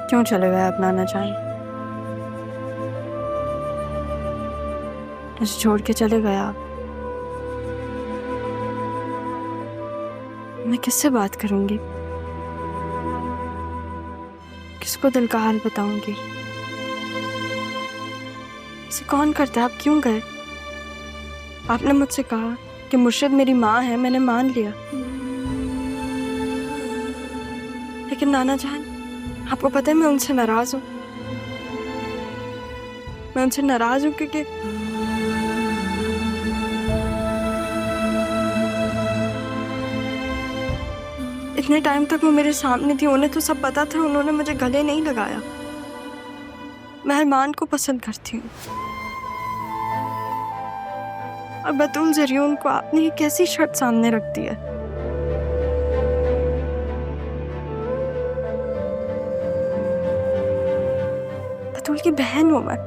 क्यों चले गए आप नाना जान? मुझे छोड़ के चले गए आप। मैं किससे बात करूंगी? किसको दिल का हाल बताऊंगी? इसे कौन करता है? आप क्यों गए? आपने मुझसे कहा कि मुर्शिद मेरी माँ है, मैंने मान लिया। लेकिन नाना जान, आपको पता है मैं उनसे नाराज हूँ। मैं उनसे नाराज हूँ क्योंकि इतने टाइम तक वो मेरे सामने थी, उन्हें तो सब पता था, उन्होंने मुझे गले नहीं लगाया। मैं अरमान को पसंद करती हूँ और बतूल जरियून को आपने ये कैसी शर्त सामने रख दी है? बतूल की बहन हूँ मैं,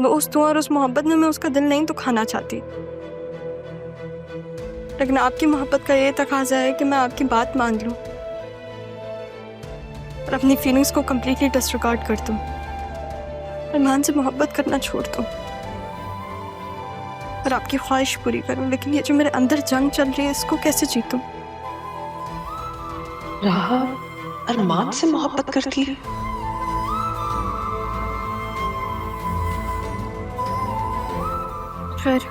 दोस्त हूँ, और उस मोहब्बत में मैं उसका दिल नहीं दुखाना चाहती। लेकिन आपकी मोहब्बत का ये तकाजा है कि मैं आपकी बात मान लूं और अपनी फीलिंग्स को कंप्लीटली डिसरिगार्ड कर दूं, अरमान से मोहब्बत करना छोड़ दूं और आपकी ख्वाहिश पूरी करूं। लेकिन ये जो मेरे अंदर जंग चल रही है, इसको कैसे जीतूं? राहा अरमान से मोहब्बत करती है? खैर,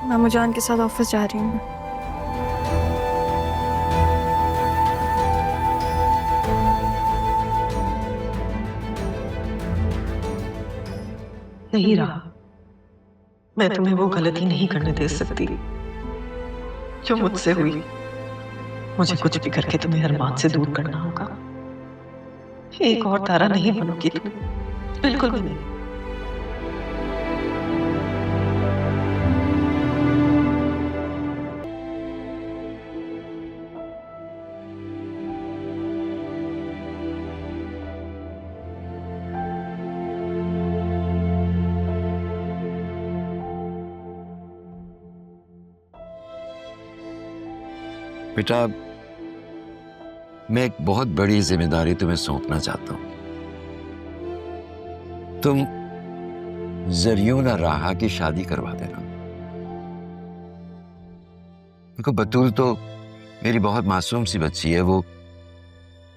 मामू जान के साथ ऑफिस जा रही हूँ। नहीं रहा, मैं तुम्हें वो गलती नहीं करने दे सकती जो मुझसे हुई। मुझे कुछ भी करके तुम्हें अरमान से दूर करना होगा। एक और तारा नहीं बनोगी तुम, बिल्कुल भी नहीं। बेटा, मैं एक बहुत बड़ी जिम्मेदारी तुम्हें सौंपना चाहता हूं। तुम जरियून और राहा की शादी करवा देना। देखो, बतूल तो मेरी बहुत मासूम सी बच्ची है, वो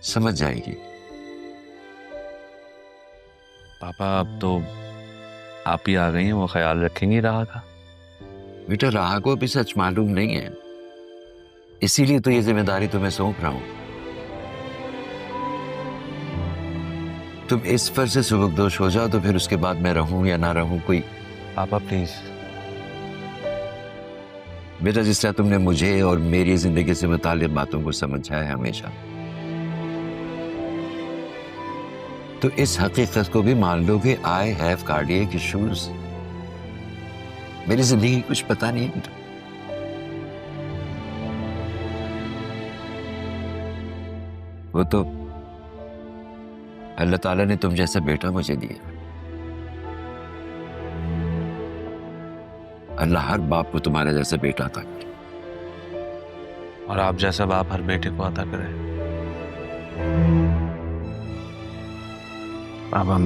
समझ जाएगी। पापा, अब तो आप ही आ गई हैं, वो ख्याल रखेंगी राहा का। बेटा, राहा को अभी सच मालूम नहीं है, इसीलिए तो ये जिम्मेदारी तुम्हें सौंप रहा हूं। तुम इस फर्ज से सुबकदोश हो जाओ तो फिर उसके बाद मैं रहूं या ना रहूं, कोई। पापा प्लीज। बेटा, जिस तरह तुमने मुझे और मेरी जिंदगी से मुताल्लिक बातों को समझा है हमेशा, तो इस हकीकत को भी मान लो कि आई हैव कार्डियक इश्यूज। मेरी जिंदगी की कुछ पता नहीं है। वो तो अल्लाह ताला ने तुम जैसा बेटा मुझे दिया। अल्लाह हर बाप को तुम्हारे जैसा बेटा अता करे, और आप जैसा बाप हर बेटे को अता करे। अब हम,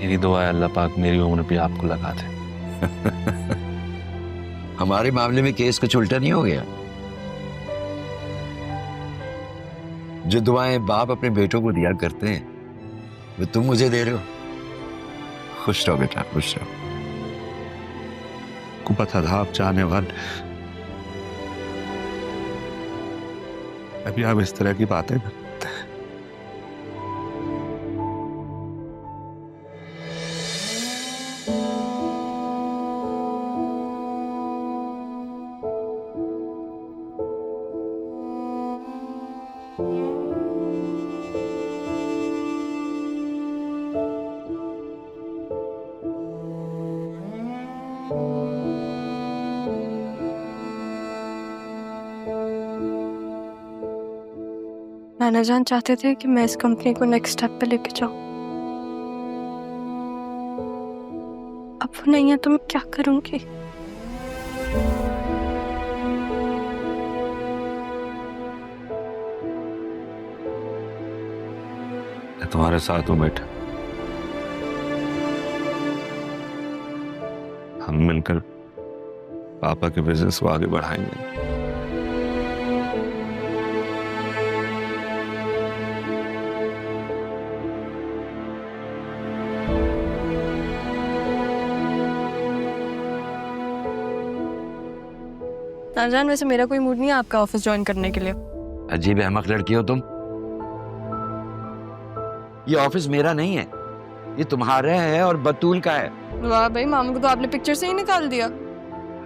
मेरी दुआ है अल्लाह पाक मेरी उम्र भी आपको लगा दे। हमारे मामले में केस कुछ उल्टा नहीं हो गया। जो दुआएं बाप अपने बेटों को दिया करते हैं, वो तुम मुझे दे रहे हो। खुश रहो बेटा, खुश रहो। को पता था आप चाहने वाले, अभी आप इस तरह की बातें करते हैं। नाना जान चाहते थे कि मैं इस कंपनी को नेक्स्ट स्टेप पे लेके जाऊं। अब वो नहीं है तो मैं क्या करूंगी? मैं तुम्हारे साथ हूं बेटा। हम मिलकर पापा के बिजनेस को आगे बढ़ाएंगे। नाज़ान, वैसे मेरा कोई मूड नहीं है आपका ऑफिस ज्वाइन करने के लिए। अजीब अहमक लड़की हो तुम। ये ऑफिस मेरा नहीं है, ये तुम्हारा है और बतूल का है। वाह भाई, मामू को तो आपने पिक्चर से ही निकाल दिया।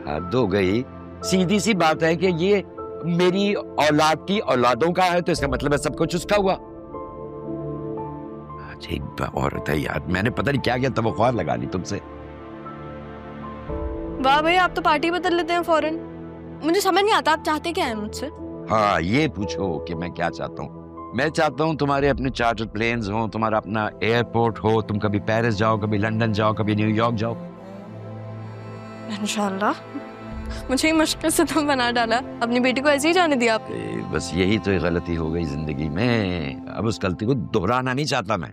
हद हो गई। सीधी सी बात है कि ये मेरी औलाद की औलादों का है, तो इसका मतलब है सब कुछ उसका हुआ। अजीब औरत है यार, मैंने पता नहीं क्या क्या तवक्कुआ लगा ली तुमसे। वाह भाई, आप तो पार्टी बदल लेते हैं फौरन। मुझे समझ नहीं आता आप चाहते क्या है मुझसे। हाँ, ये पूछो कि मैं क्या चाहता हूँ। मैं चाहता हूँ तुम्हारे अपने चार्टर्ड प्लेन्स हो, तुम्हारा अपना एयरपोर्ट हो, तुम कभी पेरिस जाओ, कभी लंदन जाओ, कभी न्यूयॉर्क जाओ। इंशाल्लाह। मुझे ही मुश्किल से तुम बना डाला, अपनी बेटी को ऐसे ही जाने दिया आप। बस यही तो एक गलती हो गई जिंदगी में। अब उस गलती को दोहराना नहीं चाहता मैं।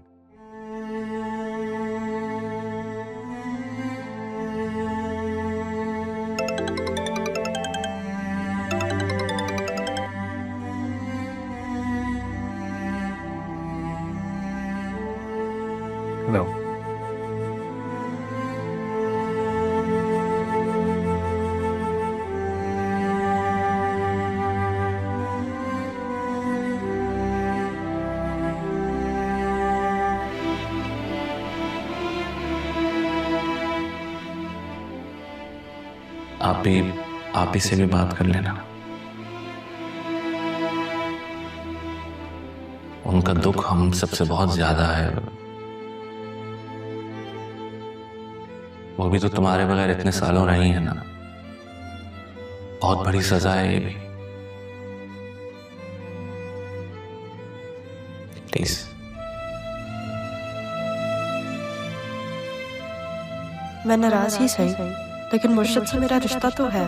हेलो। आप ही से भी बात कर लेना। उनका दुख हम सबसे बहुत ज्यादा है। वो भी तो तुम्हारे बगैर इतने सालों रही है ना। बहुत बड़ी सजा है ये भी। प्लीज। मैं नाराज ही सही, लेकिन मुर्शिद से मेरा रिश्ता तो है।